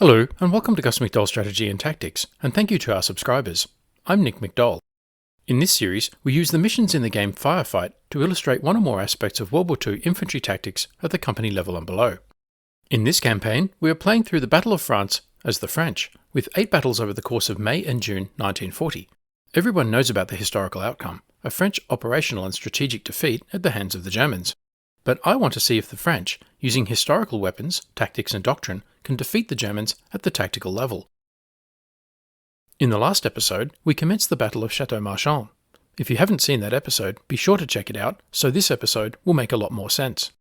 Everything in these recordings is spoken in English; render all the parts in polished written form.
Hello, and welcome to Gus McDoll Strategy and Tactics, and thank you to our subscribers. I'm Nick McDoll. In this series, we use the missions in the game Firefight to illustrate one or more aspects of World War II infantry tactics at the company level and below. In this campaign, we are playing through the Battle of France as the French, with 8 battles over the course of May and June 1940. Everyone knows about the historical outcome, a French operational and strategic defeat at the hands of the Germans. But I want to see if the French, using historical weapons, tactics and doctrine, can defeat the Germans at the tactical level. In the last episode, we commenced the Battle of Chateau Marchin. If you haven't seen that episode, be sure to check it out, so this episode will make a lot more sense.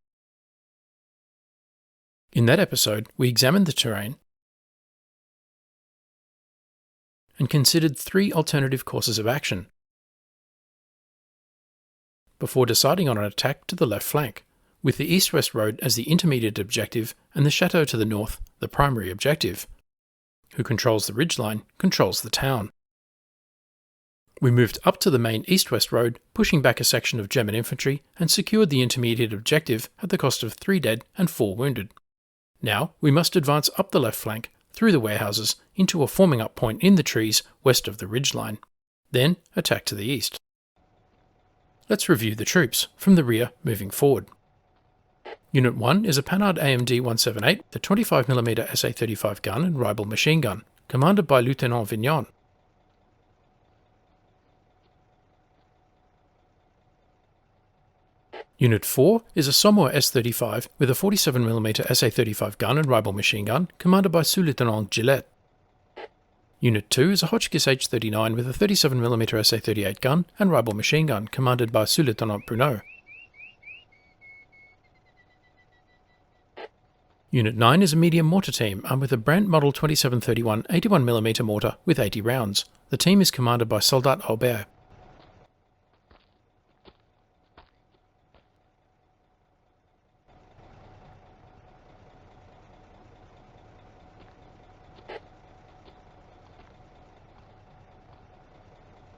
In that episode, we examined the terrain and considered 3 alternative courses of action before deciding on an attack to the left flank, with the east-west road as the intermediate objective and the chateau to the north the primary objective. Who controls the ridgeline controls the town. We moved up to the main east-west road, pushing back a section of German infantry, and secured the intermediate objective at the cost of 3 dead and 4 wounded. Now we must advance up the left flank, through the warehouses, into a forming up point in the trees west of the ridgeline. Then attack to the east. Let's review the troops, from the rear moving forward. Unit 1 is a Panhard AMD 178, the 25mm SA-35 gun and rifle machine gun, commanded by Lieutenant Vignon. Unit 4 is a Saumur S-35 with a 47mm SA-35 gun and rifle machine gun, commanded by Sous-Lieutenant Gillette. Unit 2 is a Hotchkiss H-39 with a 37mm SA-38 gun and rifle machine gun, commanded by Sous-Lieutenant Bruneau. Unit 9 is a medium mortar team armed with a Brandt Model 2731 81mm mortar with 80 rounds. The team is commanded by Soldat Aubert.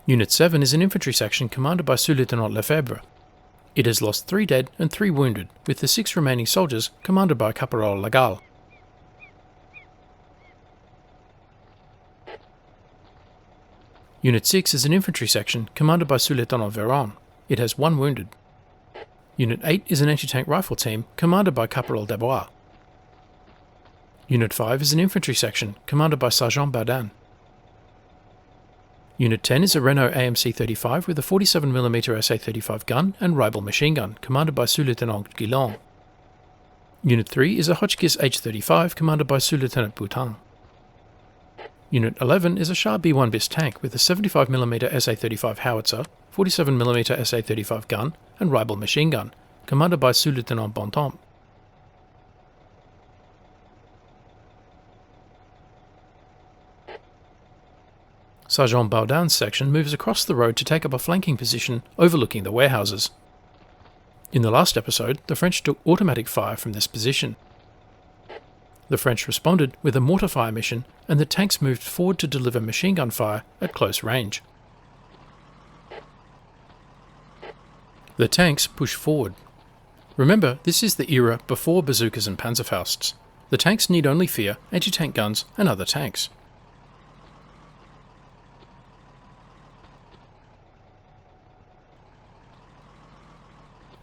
Unit 7 is an infantry section commanded by Sous-Lieutenant Lefebvre. It has lost 3 dead and 3 wounded, with the 6 remaining soldiers commanded by Caporal Lagal. Unit 6 is an infantry section commanded by Sous-Lieutenant Véron. It has 1 wounded. Unit 8 is an anti-tank rifle team commanded by Caporal Desbois. Unit 5 is an infantry section commanded by Sergeant Baudin. Unit 10 is a Renault AMC-35 with a 47mm SA-35 gun and rifle machine gun, commanded by Sous-Lieutenant Guillon. Unit 3 is a Hotchkiss H-35 commanded by Sous-Lieutenant Boutin. Unit 11 is a Char B-1 bis tank with a 75mm SA-35 howitzer, 47mm SA-35 gun and rifle machine gun, commanded by Sous-Lieutenant Bontemps. Sergeant Baudin's section moves across the road to take up a flanking position overlooking the warehouses. In the last episode, the French took automatic fire from this position. The French responded with a mortar fire mission, and the tanks moved forward to deliver machine gun fire at close range. The tanks push forward. Remember, this is the era before bazookas and Panzerfausts. The tanks need only fear anti-tank guns and other tanks.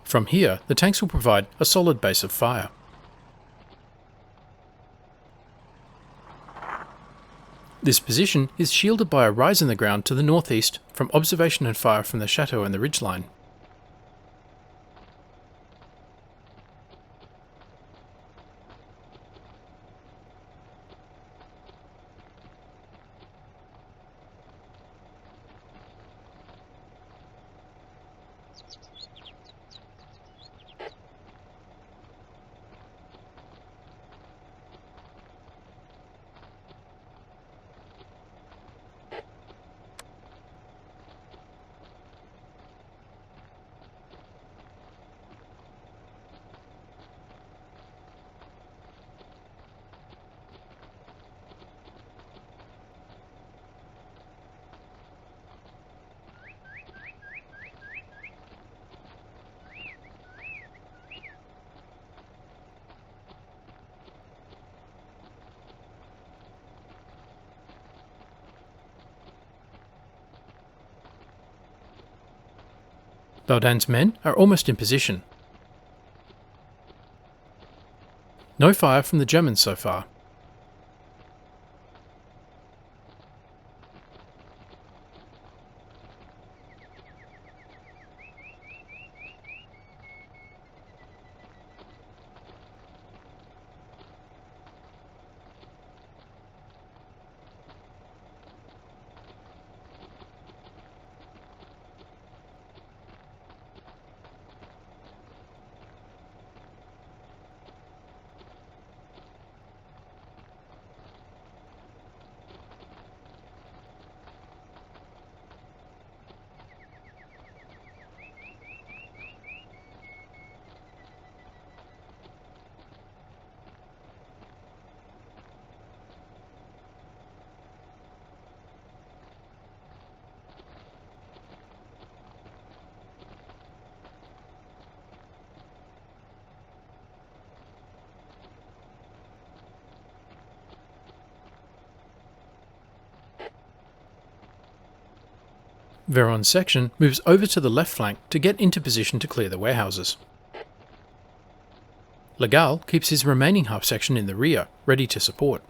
From here, the tanks will provide a solid base of fire. This position is shielded by a rise in the ground to the northeast from observation and fire from the chateau and the ridgeline. Baudin's men are almost in position. No fire from the Germans so far. Véron's section moves over to the left flank to get into position to clear the warehouses. Legal keeps his remaining half section in the rear, ready to support.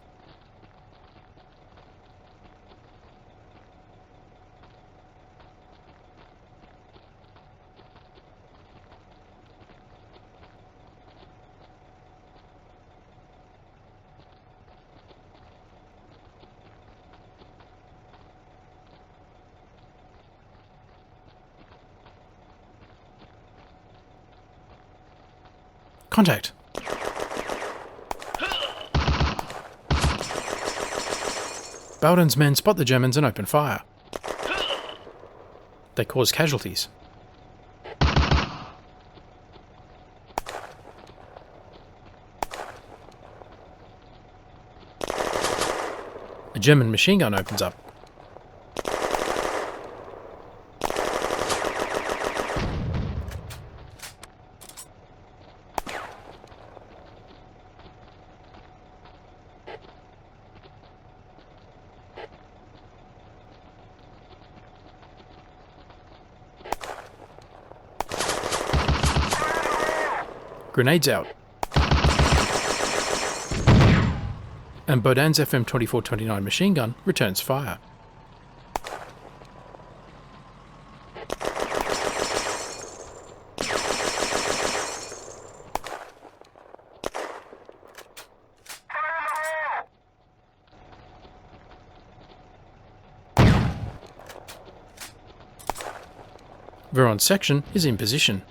Contact! Baudin's men spot the Germans and open fire. They cause casualties. A German machine gun opens up. Grenades out. And Baudin's FM-2429 machine gun returns fire. Véron's section is in position.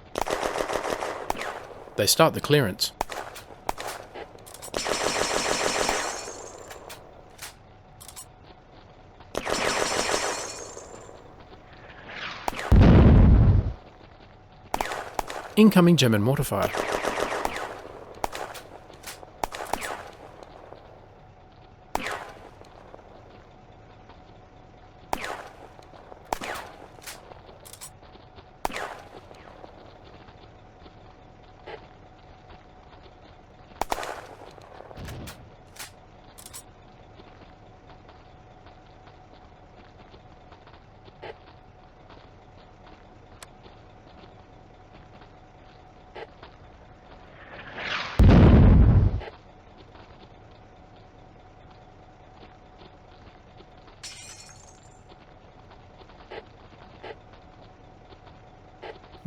They start the clearance. Incoming German mortar fire.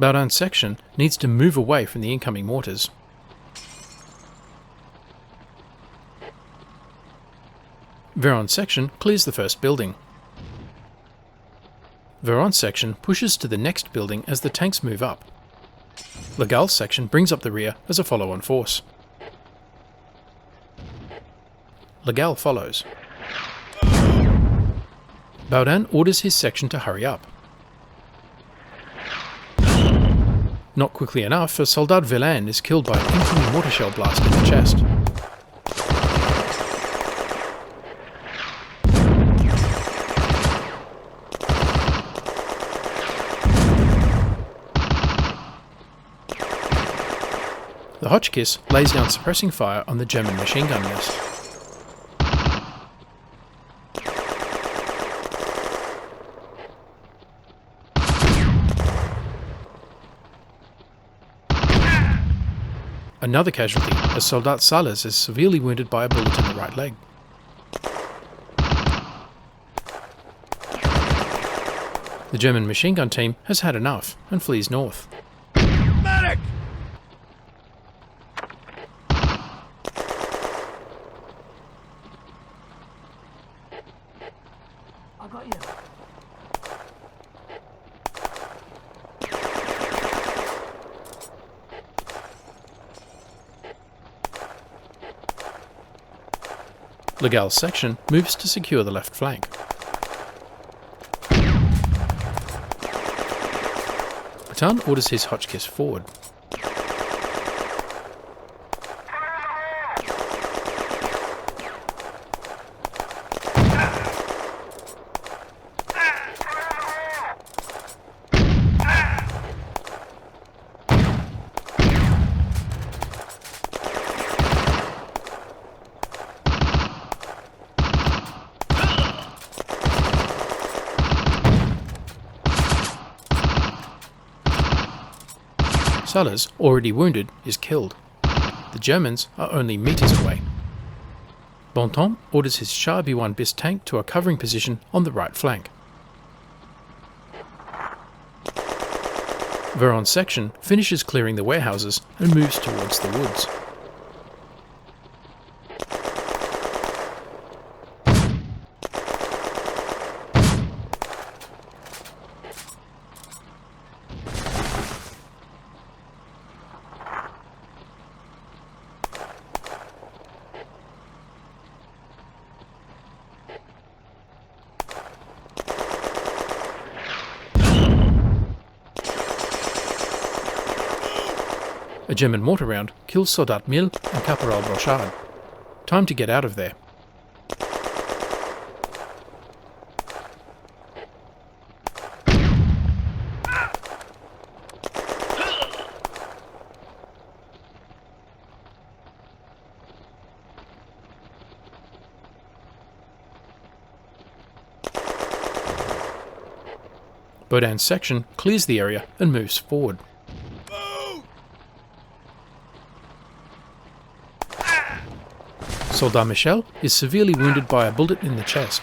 Baudin's section needs to move away from the incoming mortars. Véron's section clears the first building. Véron's section pushes to the next building as the tanks move up. Legal's section brings up the rear as a follow-on force. Legal follows. Baudin orders his section to hurry up. Not quickly enough, a Soldat Villain is killed by an incoming mortar shell blast in the chest. The Hotchkiss lays down suppressing fire on the German machine gun nest. Another casualty, as Soldat Sales is severely wounded by a bullet in the right leg. The German machine gun team has had enough and flees north. Medic! I got you. Legal's section moves to secure the left flank. Bataan orders his Hotchkiss forward. Sales, already wounded, is killed. The Germans are only meters away. Bontemps orders his Char B1 bis tank to a covering position on the right flank. Veron's section finishes clearing the warehouses and moves towards the woods. A German mortar round kills Soldat Mille and Caporal Brochard. Time to get out of there. Baudin's section clears the area and moves forward. Soldat Michel is severely wounded by a bullet in the chest.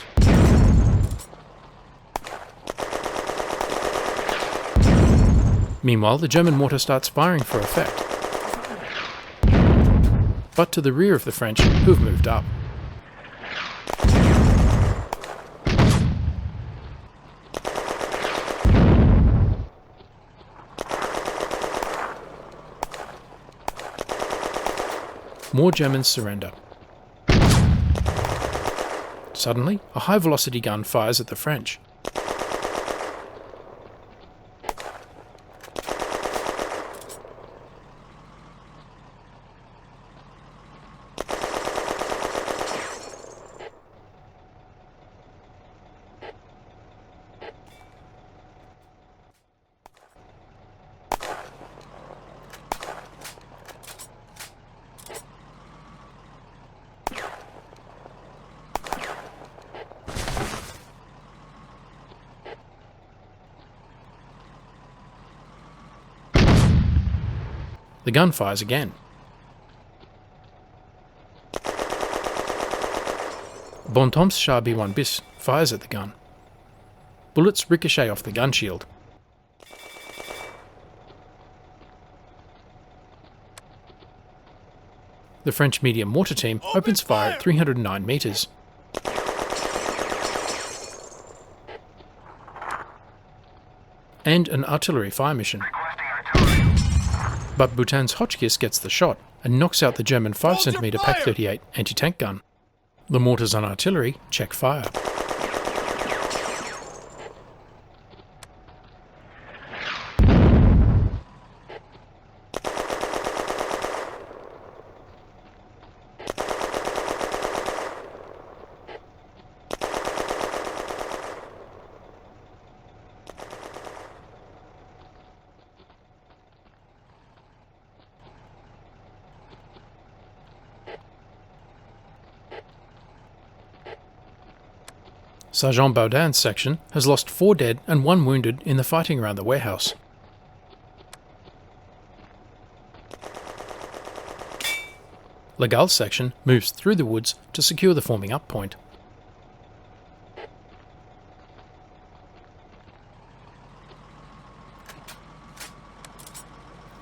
Meanwhile, the German mortar starts firing for effect, but to the rear of the French, who have moved up. More Germans surrender. Suddenly, a high-velocity gun fires at the French. The gun fires again. Bontemps' Char B1 bis fires at the gun. Bullets ricochet off the gun shield. The French medium mortar team opens fire at 309 meters. And an artillery fire mission. But Boutin's Hotchkiss gets the shot and knocks out the German 5cm Pak-38 anti-tank gun. The mortars and artillery check fire. Sergeant Baudin's section has lost 4 dead and 1 wounded in the fighting around the warehouse. Legal's section moves through the woods to secure the forming up point.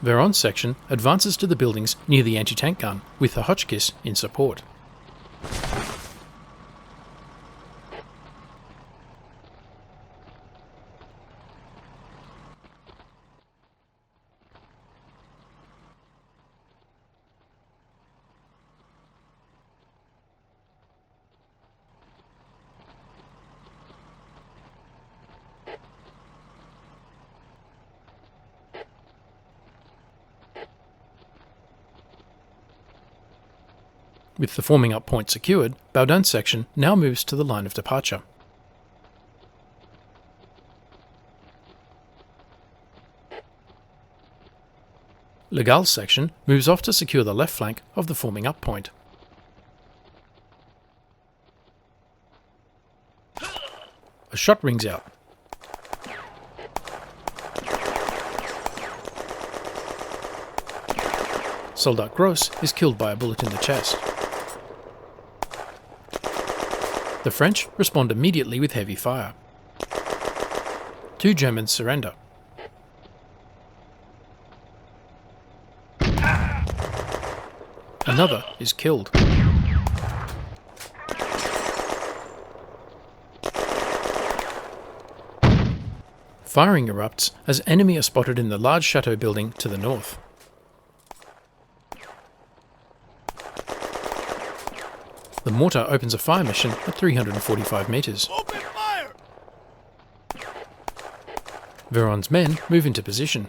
Veron's section advances to the buildings near the anti-tank gun, with the Hotchkiss in support. With the forming up point secured, Baudin's section now moves to the line of departure. Legal's section moves off to secure the left flank of the forming up point. A shot rings out. Soldat Gros is killed by a bullet in the chest. The French respond immediately with heavy fire. 2 Germans surrender. Another is killed. Firing erupts as enemy are spotted in the large chateau building to the north. The mortar opens a fire mission at 345 metres. Open fire! Veron's men move into position.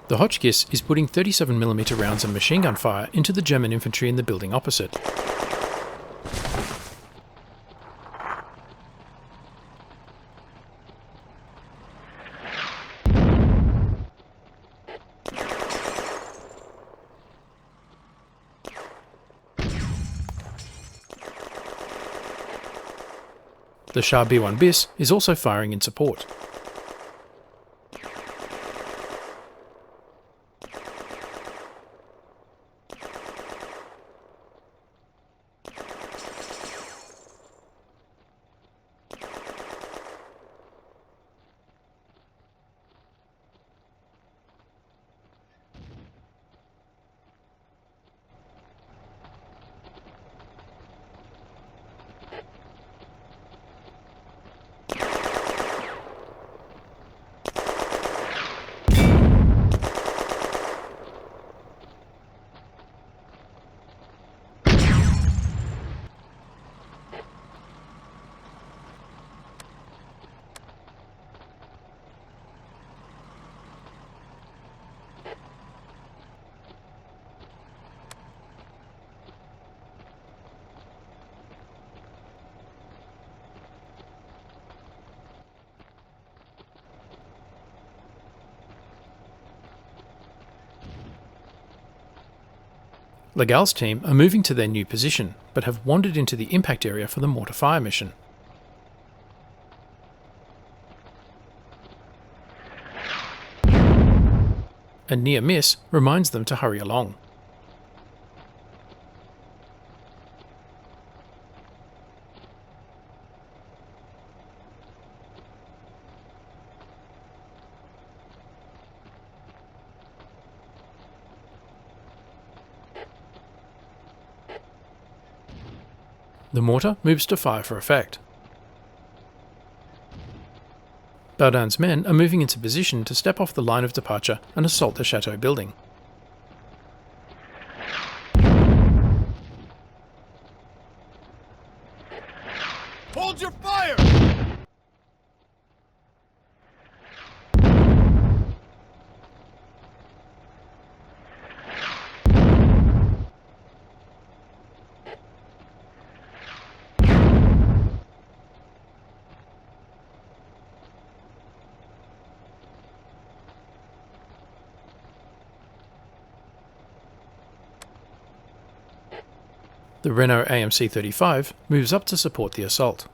The Hotchkiss is putting 37mm rounds of machine gun fire into the German infantry in the building opposite. The Char B1 bis is also firing in support. Legal's team are moving to their new position, but have wandered into the impact area for the mortar fire mission. A near miss reminds them to hurry along. The mortar moves to fire for effect. Baudin's men are moving into position to step off the line of departure and assault the chateau building. Hold your fire! The Renault AMC-35 moves up to support the assault.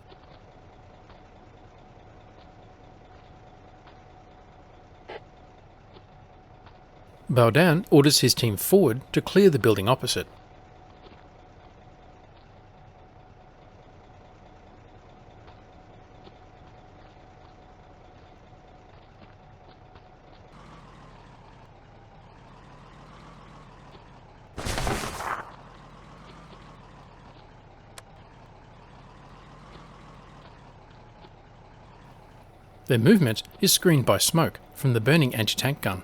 Baudin orders his team forward to clear the building opposite. Their movement is screened by smoke from the burning anti-tank gun.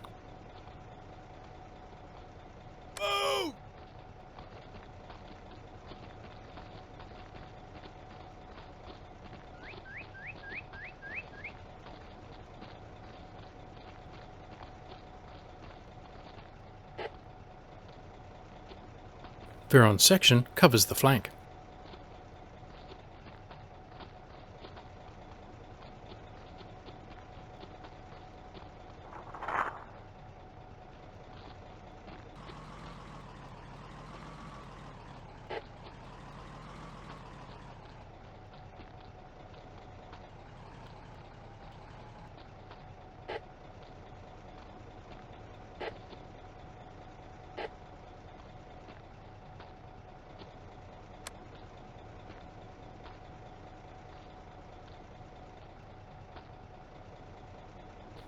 Move! Veron's section covers the flank.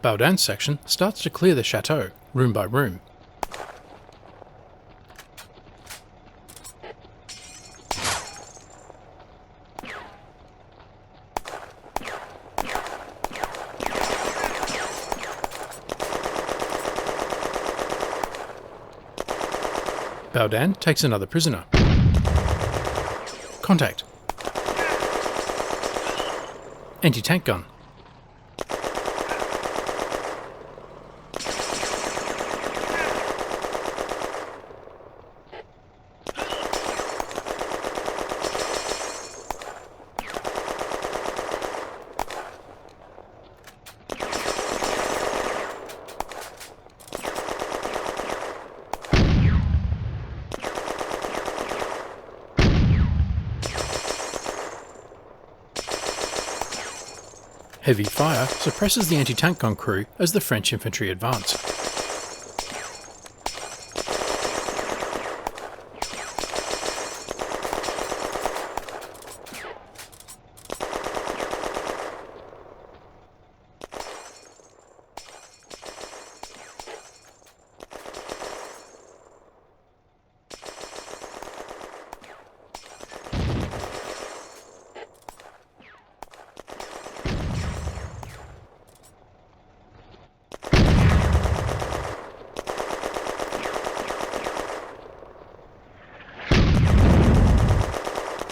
Baudin's section starts to clear the chateau, room by room. Baudin takes another prisoner. Contact. Anti-tank gun. Heavy fire suppresses the anti-tank gun crew as the French infantry advance.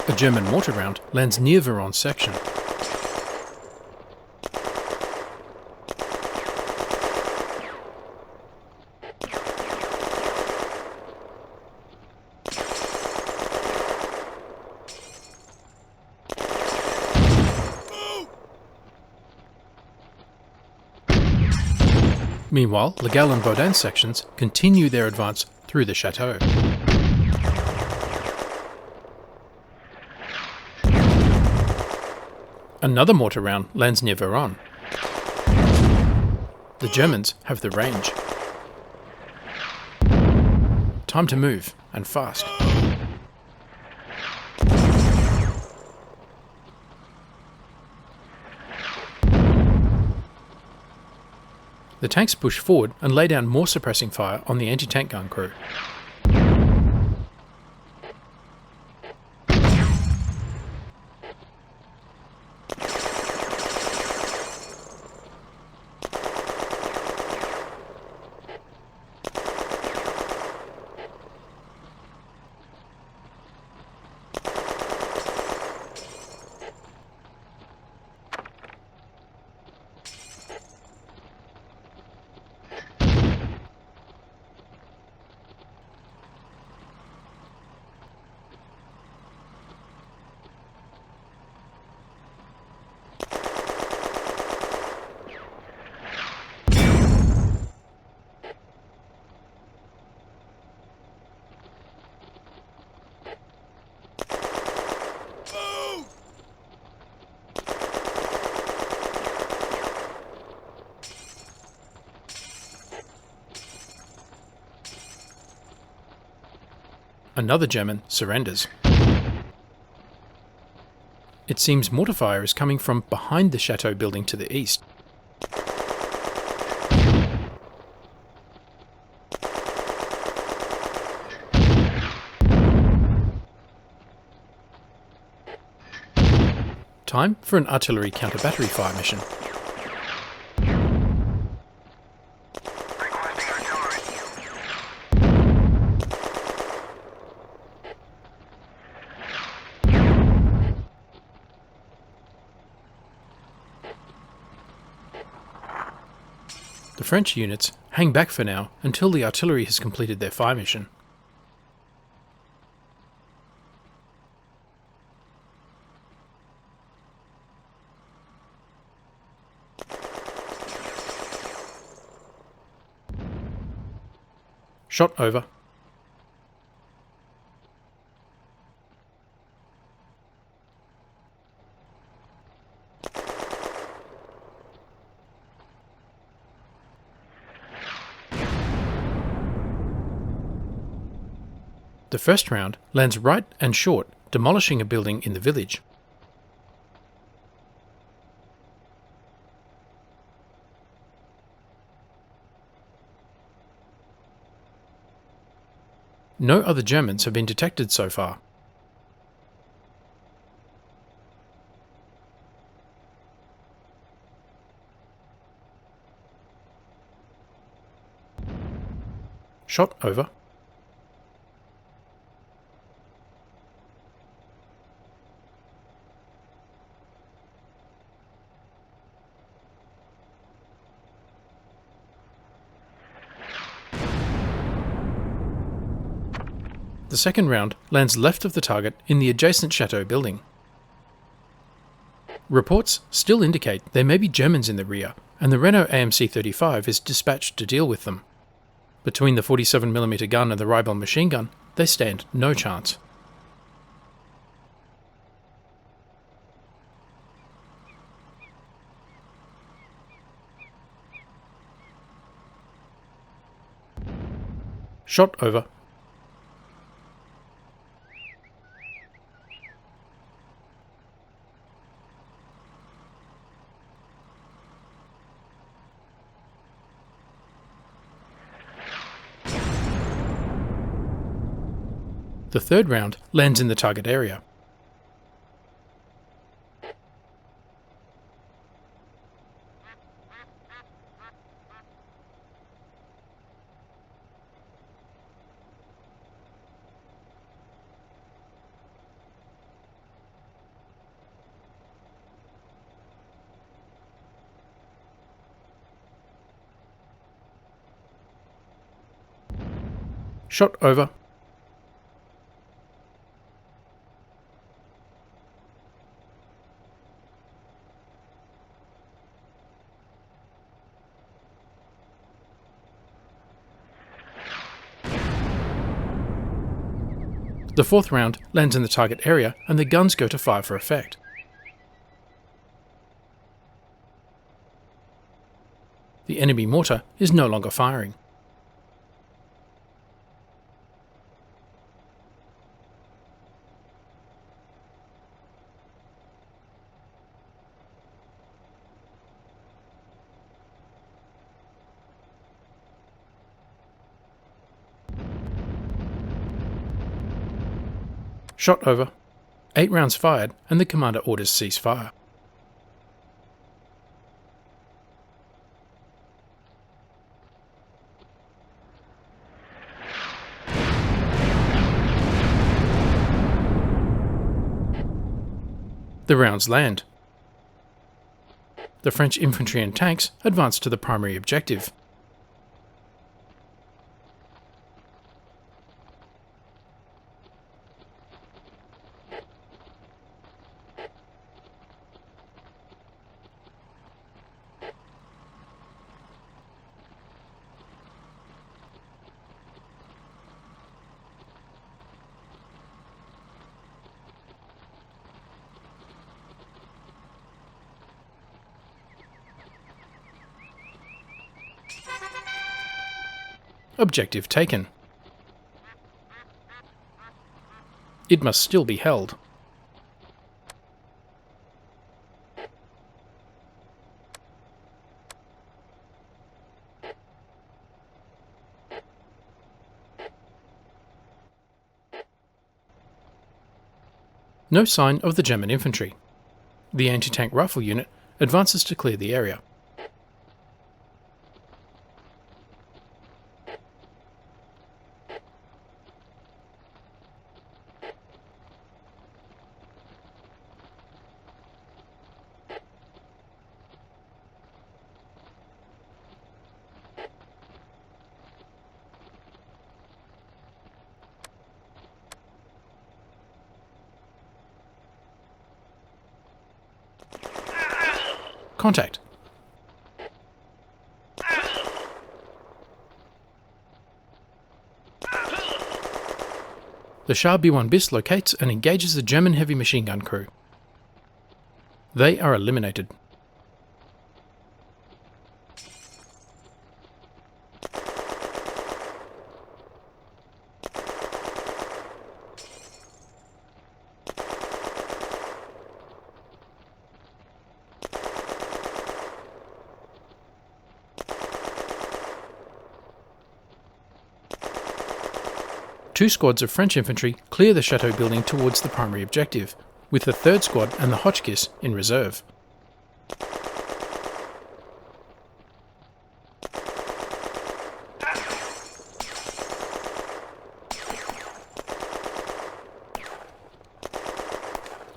A German mortar round lands near Veron's section. Meanwhile, Legal and Baudin's sections continue their advance through the chateau. Another mortar round lands near Veron. The Germans have the range. Time to move, and fast. The tanks push forward and lay down more suppressing fire on the anti-tank gun crew. Another German surrenders. It seems mortar fire is coming from behind the chateau building to the east. Time for an artillery counter-battery fire mission. The French units hang back for now until the artillery has completed their fire mission. Shot over. The first round lands right and short, demolishing a building in the village. No other Germans have been detected so far. Shot over. The second round lands left of the target in the adjacent chateau building. Reports still indicate there may be Germans in the rear, and the Renault AMC-35 is dispatched to deal with them. Between the 47mm gun and the Ribon machine gun, they stand no chance. Shot over. The third round lands in the target area. Shot over. The fourth round lands in the target area and the guns go to fire for effect. The enemy mortar is no longer firing. Shot over. 8 rounds fired and the commander orders ceasefire. The rounds land. The French infantry and tanks advance to the primary objective. Objective taken. It must still be held. No sign of the German infantry. The anti-tank rifle unit advances to clear the area. Contact. The Char B1 bis locates and engages the German heavy machine gun crew. They are eliminated. Two squads of French infantry clear the chateau building towards the primary objective, with the 3rd Squad and the Hotchkiss in reserve.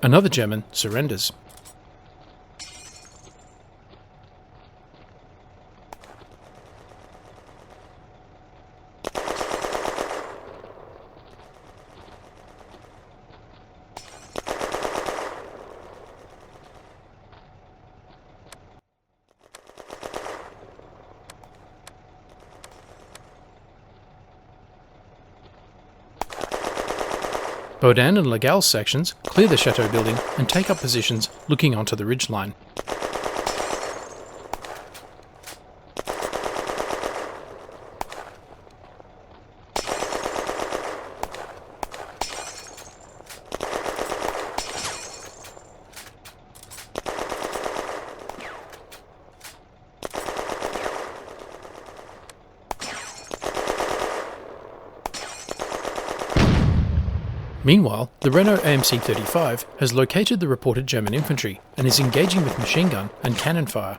Another German surrenders. Baudin and Legal's sections clear the chateau building and take up positions looking onto the ridgeline. Meanwhile, the Renault AMC-35 has located the reported German infantry and is engaging with machine gun and cannon fire.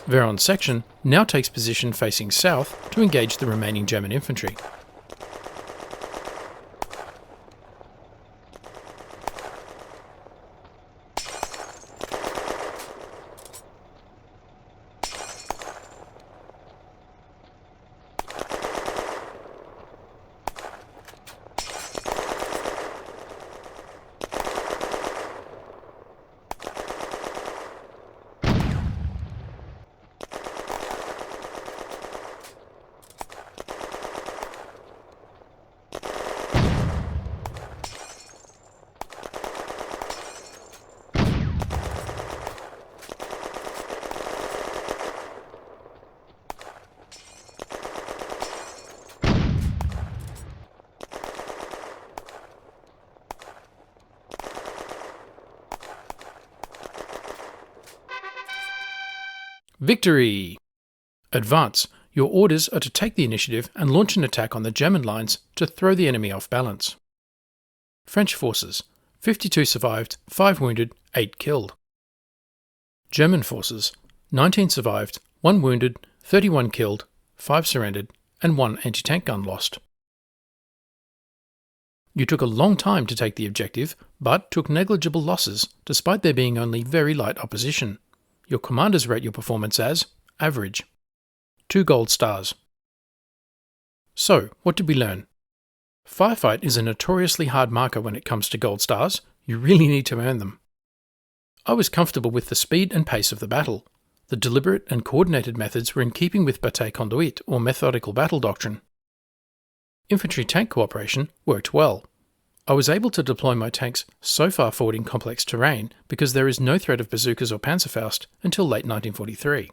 Véron's section now takes position facing south to engage the remaining German infantry. Victory! Advance. Your orders are to take the initiative and launch an attack on the German lines to throw the enemy off balance. French forces. 52 survived, 5 wounded, 8 killed. German forces. 19 survived, 1 wounded, 31 killed, 5 surrendered, and 1 anti-tank gun lost. You took a long time to take the objective, but took negligible losses despite there being only very light opposition. Your commanders rate your performance as average. 2 gold stars. So, what did we learn? Firefight is a notoriously hard marker when it comes to gold stars. You really need to earn them. I was comfortable with the speed and pace of the battle. The deliberate and coordinated methods were in keeping with bataille conduite or methodical battle doctrine. Infantry-tank cooperation worked well. I was able to deploy my tanks so far forward in complex terrain because there is no threat of bazookas or Panzerfaust until late 1943.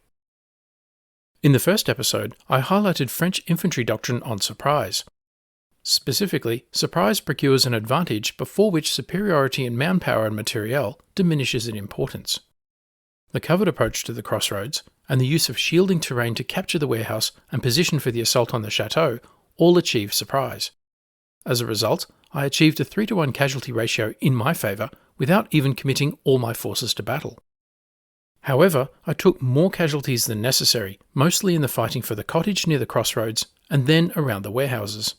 In the first episode, I highlighted French infantry doctrine on surprise. Specifically, surprise procures an advantage before which superiority in manpower and materiel diminishes in importance. The covered approach to the crossroads, and the use of shielding terrain to capture the warehouse and position for the assault on the chateau all achieve surprise. As a result, I achieved a 3-to-1 casualty ratio in my favour without even committing all my forces to battle. However, I took more casualties than necessary, mostly in the fighting for the cottage near the crossroads and then around the warehouses.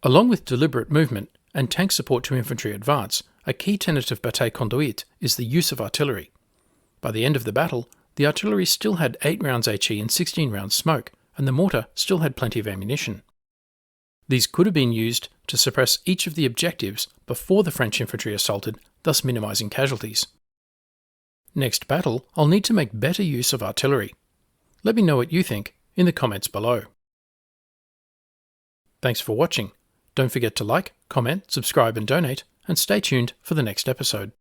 Along with deliberate movement and tank support to infantry advance, a key tenet of bataille conduite is the use of artillery. By the end of the battle, the artillery still had 8 rounds HE and 16 rounds smoke, and the mortar still had plenty of ammunition. These could have been used to suppress each of the objectives before the French infantry assaulted, thus minimising casualties. Next battle, I'll need to make better use of artillery. Let me know what you think in the comments below. Thanks for watching. Don't forget to like, comment, subscribe and donate, and stay tuned for the next episode.